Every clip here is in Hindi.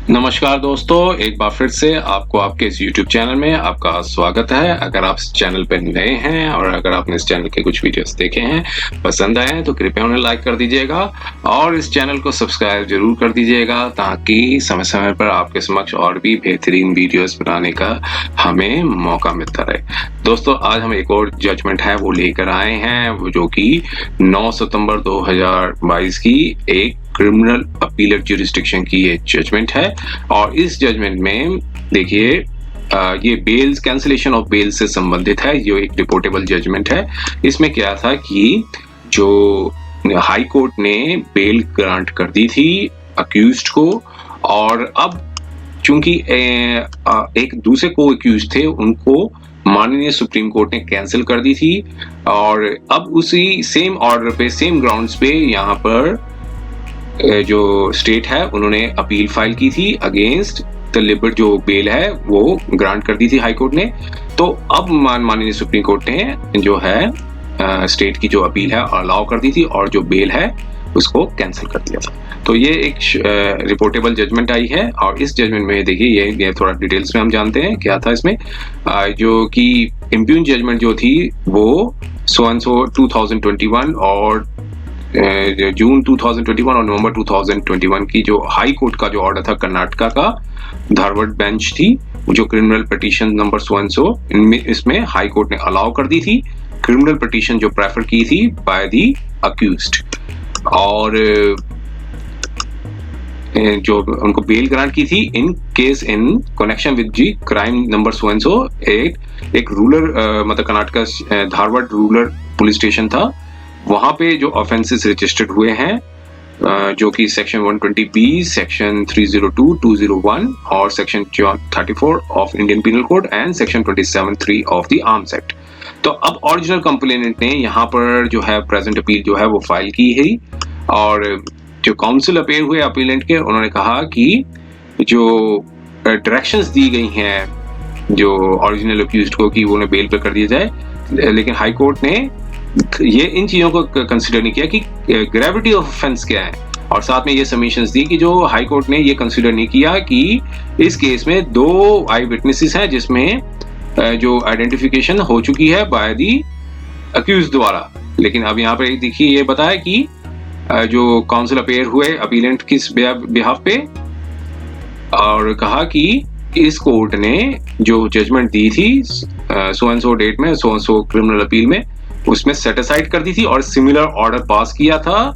नमस्कार दोस्तों, एक बार फिर से आपको आपके इस YouTube चैनल में आपका स्वागत है। अगर आप इस चैनल पर नए हैं और अगर आपने इस चैनल के कुछ वीडियोस देखे हैं, पसंद आए हैं तो कृपया उन्हें लाइक कर दीजिएगा और इस चैनल को सब्सक्राइब जरूर कर दीजिएगा ताकि समय-समय पर आपके समक्ष और भी बेहतरीन वीडियोस बनाने का हमें मौका मिलता रहे। दोस्तों, आज हम एक और जजमेंट है वो लेकर आए हैं, वो जो कि 9 सितंबर 2022 की एक क्रिमिनल अपीलेट ज्यूरिसडिक्शन की ये जजमेंट है। और इस जजमेंट में देखिए ये बेल्स कैंसिलेशन ऑफ बेल से संबंधित है। ये एक रिपोर्टेबल जजमेंट है। इसमें क्या था कि जो हाई कोर्ट ने बेल ग्रांट कर दी थी अक्यूज्ड को, और अब चूंकि एक दूसरे को अक्यूज्ड थे उनको माननीय सुप्रीम कोर्ट ने कैंसिल कर दी थी, और अब उसी सेम ऑर्डर पे सेम ग्राउंड्स पे यहाँ पर जो स्टेट है उन्होंने अपील फाइल की थी अगेंस्ट द लिबर्ट, जो बेल है वो ग्रांट कर दी थी हाई कोर्ट ने। तो अब माननीय सुप्रीम कोर्ट ने जो है स्टेट की जो अपील है अलाउ कर दी थी और जो बेल है उसको कैंसिल कर दिया था। तो ये एक रिपोर्टेबल जजमेंट आई है और इस जजमेंट में देखिए ये थोड़ा डिटेल्स में हम जानते हैं क्या था इसमें। जो कि इम्प्यून जजमेंट जो थी वो 2021 और जून 2021 और नवंबर 2021 की जो हाई कोर्ट का जो ऑर्डर था कर्नाटका का धारवाड़ बेंच थी, जो क्रिमिनल पिटीशन नंबर 100 इसमें हाई कोर्ट ने अलाउ कर दी थी क्रिमिनल पिटीशन जो प्रेफर की थी बाय द अक्यूज्ड, और जो उनको बेल ग्रांट की थी in case in connection with G crime number 100। एक रूरल मतलब Karnataka Dharwad rural police station था, वहां पे जो ऑफेंसेस रजिस्टर्ड हुए हैं जो कि सेक्शन 120B, सेक्शन 302, 201 और section 34 of Indian penal code and section 27(3) of the arms act. तो अब ओरिजिनल कंप्लेनेंट ने यहाँ पर जो है प्रेजेंट अपील जो है वो फाइल की है, और जो काउंसिल अपेयर हुए अपीलेंट के उन्होंने कहा कि जो डायरेक्शंस दी गई हैं जो ओरिजिनल अक्यूज्ड को कि वो उन्हें बेल पर कर दिया जाए, लेकिन हाई कोर्ट ने ये इन चीजों को कंसीडर नहीं किया कि ग्रेविटी ऑफ ऑफेंस क्या है, और साथ में ये सबमिशंस दी कि जो हाई कोर्ट ने ये कंसीडर नहीं किया कि इस केस में 2 आई विटनेसेस हैं जिसमें जो आइडेंटिफिकेशन हो चुकी है बाय दी अक्यूज्ड द्वारा। लेकिन अब यहाँ पे देखिए ये बताया कि जो काउंसिल अपेयर हुए अपीलेंट किस बिहाफ पे, और कहा कि इस कोर्ट ने जो जजमेंट दी थी सो एंड सो डेट में so and so criminal appeal में उसमें सेट असाइड कर दी थी और सिमिलर ऑर्डर पास किया था,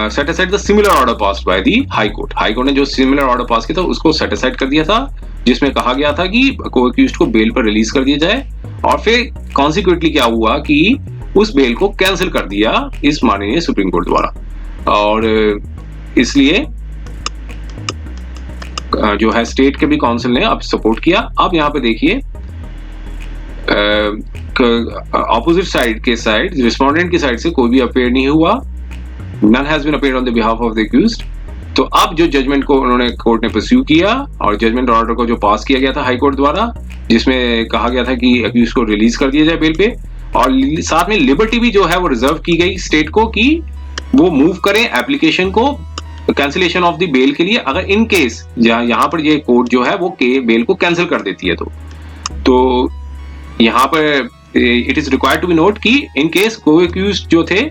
set aside the similar order pass bye the high court. High court ने जो सिमिलर ऑर्डर पास किया था उसको सेट असाइड कर दिया था, जिसमें कहा गया था कि को अक्यूज्ड को बेल पर रिलीज कर दिया जाए, और फिर कॉन्सिक्वेंटली क्या हुआ कि उस बेल को कैंसिल कर दिया इस माननीय सुप्रीम कोर्ट द्वारा। और इसलिए जो है स्टेट के भी काउंसिल ने अब सपोर्ट किया। अब यहाँ पे देखिए ऑपोजिट साइड के साइड रिस्पोंडेंट की साइड से कोई भी अपेयर नहीं हुआ, none has been appeared on the behalf of the accused. तो अब जो जजमेंट को उन्होंने कोर्ट ने परस्यू किया और जजमेंट ऑर्डर को जो पास किया गया था हाई कोर्ट द्वारा, जिसमें कहा गया था कि अक्यूज्ड को रिलीज कर दिया जाए बेल पे, और साथ में लिबर्टी भी जो है वो रिजर्व की गई स्टेट को कि वो मूव करें एप्लीकेशन को कैंसिलेशन ऑफ द बेल के लिए, अगर इन केस यहाँ पर ये कोर्ट जो है वो बेल को कैंसिल कर देती है। तो यहाँ पर it is required to be note कि इन केस को अक्यूज्ड जो थे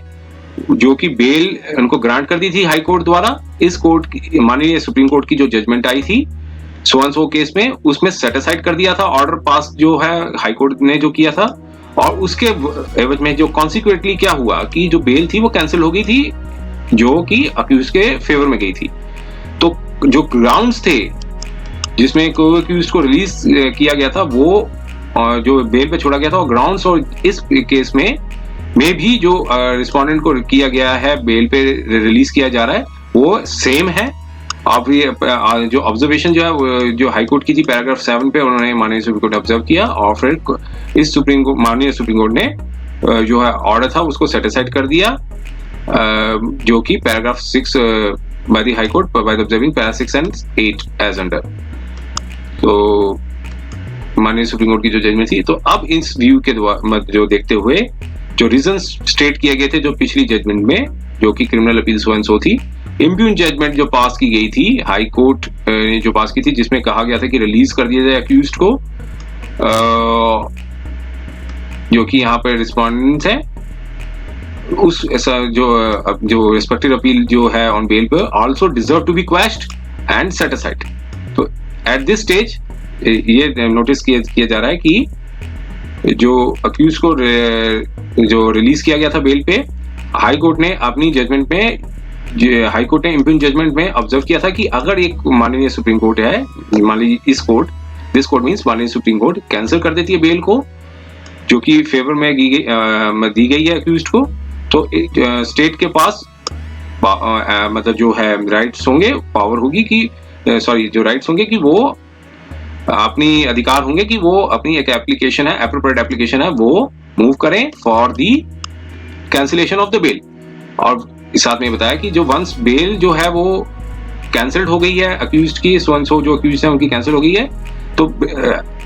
जो कि बेल उनको ग्रांट कर दी थी हाई कोर्ट द्वारा, इस कोर्ट माननीय सुप्रीम कोर्ट की जो जजमेंट आई थी सो एंड सो केस में उसमें सेट असाइड कर दिया था ऑर्डर पास जो है हाई कोर्ट ने जो किया था, और उसके एवज में जो कॉन्सिक्वेंटली क्या हुआ कि जो बेल थी वो कैंसिल हो गई थी जो कि अक्यूज्ड के फेवर में गई थी। तो जो ग्राउंड्स थे जिसमें को अक्यूज्ड को रिलीज किया गया था वो जो बेल पे छोड़ा गया था, और ग्राउंड्स और इस केस में भी जो रिस्पोंडेंट को किया गया है बेल पे रिलीज किया जा रहा है वो सेम है। अब ये जो ऑब्जर्वेशन जो है जो हाई कोर्ट की थी पैराग्राफ 7 पे उन्होंने माननीय सुप्रीम कोर्ट ऑब्जर्व किया, और फिर इस माननीय सुप्रीम कोर्ट ने जो है ऑर्डर था उसको सेट असाइड कर दिया, जो कि paragraph 6 by the high court by observing para 6 and 8 as under. तो माननीय सुप्रीम कोर्ट की जो जजमेंट थी, तो अब इस व्यू के द्वारा जो देखते हुए जो रीजन स्टेट किए गए थे जो पिछली जजमेंट में जो कि क्रिमिनल अपील 100 थी, इम्प्यून जजमेंट जो पास की गई थी, हाई कोर्ट ने जो पास की थी, जिसमें कहा गया था कि रिलीज कर दिया जाए अक्यूज्ड को, जो कि यहाँ पे रिस्पोंडेंट्स है, उस ऐसा जो रिस्पेक्टेड अपील जो है ऑन बेल पे also deserve to be quashed and set aside. तो एट दिस स्टेज ये नोटिस किया जा रहा है कि जो अक्यूज को जो रिलीज किया गया था बेल पे, हाई कोर्ट ने अपनी जजमेंट में, हाई कोर्ट ने इम्प्यून जजमेंट में ऑब्जर्व किया था कि अगर एक माननीय सुप्रीम कोर्ट है, मान लीजिए दिस कोर्ट मींस माननीय सुप्रीम कोर्ट कैंसिल कर देती है बेल को जो कि फेवर में दी गई है अक्यूज्ड को, तो स्टेट के पास मतलब जो है राइट्स होंगे, पावर होगी कि जो राइट्स होंगे कि वो अपनी अधिकार होंगे कि वो अपनी एक एप्लीकेशन है, एप्रोप्रिएट एप्लीकेशन है, वो मूव करें for the cancellation of the bail. और साथ में बताया कि जो वंस बेल जो है वो कैंसिल्ड हो गई है अक्यूज्ड की, सो जो अक्यूज्ड है उनकी कैंसिल हो गई है, तो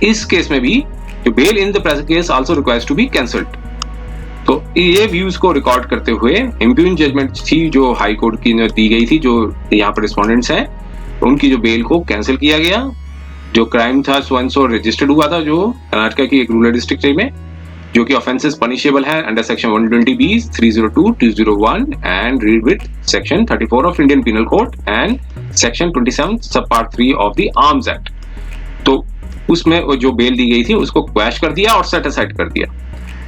इस केस में भी जो bail in the present case also requires to be cancelled. तो ये व्यूज को रिकॉर्ड करते हुए इम्प्यून जजमेंट थी जो हाई कोर्ट की दी गई थी, जो यहाँ पर रिस्पोंडेंट्स हैं उनकी जो बेल को कैंसिल किया गया। जो क्राइम था सो रजिस्टर्ड हुआ था जो कर्नाटक की एक रूरल डिस्ट्रिक्ट में, जो कि ऑफेंसेस पनिशेबल है under section 120B, 302, 201 and read with section 34 of Indian penal code and section 27 सब part 3 of the arms act. तो उसमें जो बेल दी गई थी उसको क्वैश कर दिया और सेट असाइड कर दिया।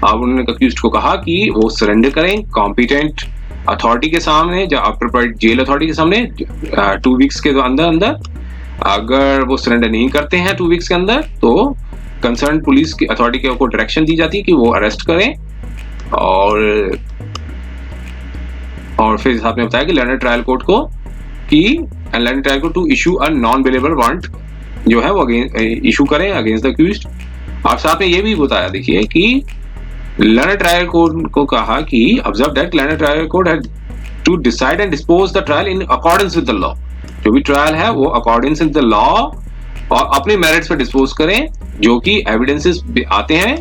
अब उन्होंने अक्यूज्ड को कहा कि वो सरेंडर करें कॉम्पिटेंट अथॉरिटी के सामने, जो अप्रोप्रिएट जेल अथॉरिटी के सामने 2 वीक्स के अंदर। अगर वो सरेंडर नहीं करते हैं 2 वीक्स के अंदर, तो कंसर्न पुलिस की अथॉरिटी को डायरेक्शन दी जाती है कि वो अरेस्ट करें। और फिर साथ में बताया कि लंदन ट्रायल कोर्ट को London trial court to issue a non bailable warrant जो है वो इशू करें अगेंस्ट द अक्यूज्ड। और साथ में ये भी बताया, देखिए कि लंदन ट्रायल कोर्ट को कहा कि observe that London trial court had to decide and dispose the trial in accordance with the law. जो भी ट्रायल है वो अकॉर्डिंग विद द लॉ और अपने मेरिट्स पे डिस्पोज करें, जो कि एविडेंसेस आते हैं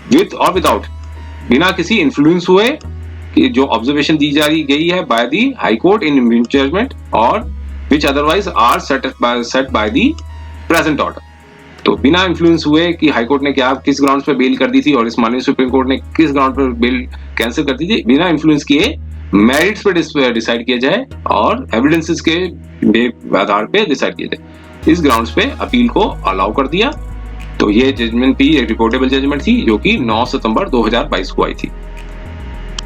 विद और विदाउट, बिना किसी इन्फ्लुएंस हुए कि जो ऑब्जर्वेशन दी जा गई है by the high court in impugned judgment और which otherwise are set by the present order. तो बिना इन्फ्लुएंस हुए कि हाई कोर्ट ने किस ग्राउंड पे बेल कर दी थी और इस माननीय सुप्रीम कोर्ट ने किस ग्राउंड पर बेल कैंसिल कर दी थी, बिना इन्फ्लुएंस किए मेरिट्स पे डिसाइड किया जाए और एविडेंसेस के आधार पे डिसाइड किया जाए। इस ग्राउंड्स पे अपील को अलाउ कर दिया। तो ये जजमेंट भी एक रिपोर्टेबल जजमेंट थी जो कि 9 सितंबर 2022 को आई थी।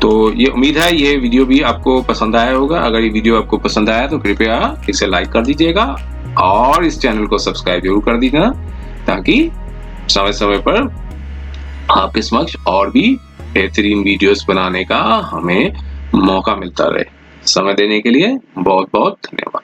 तो ये उम्मीद है ये वीडियो भी आपको पसंद आया होगा। अगर ये वीडियो आपको पसंद आया तो कृपया इसे लाइक कर दीजिएगा और इस चैनल को सब्सक्राइब जरूर कर दीजिएगा, ताकि समय समय पर आपके समक्ष और भी बेहतरीन वीडियोस बनाने का हमें मौका मिलता रहे। समय देने के लिए बहुत बहुत धन्यवाद।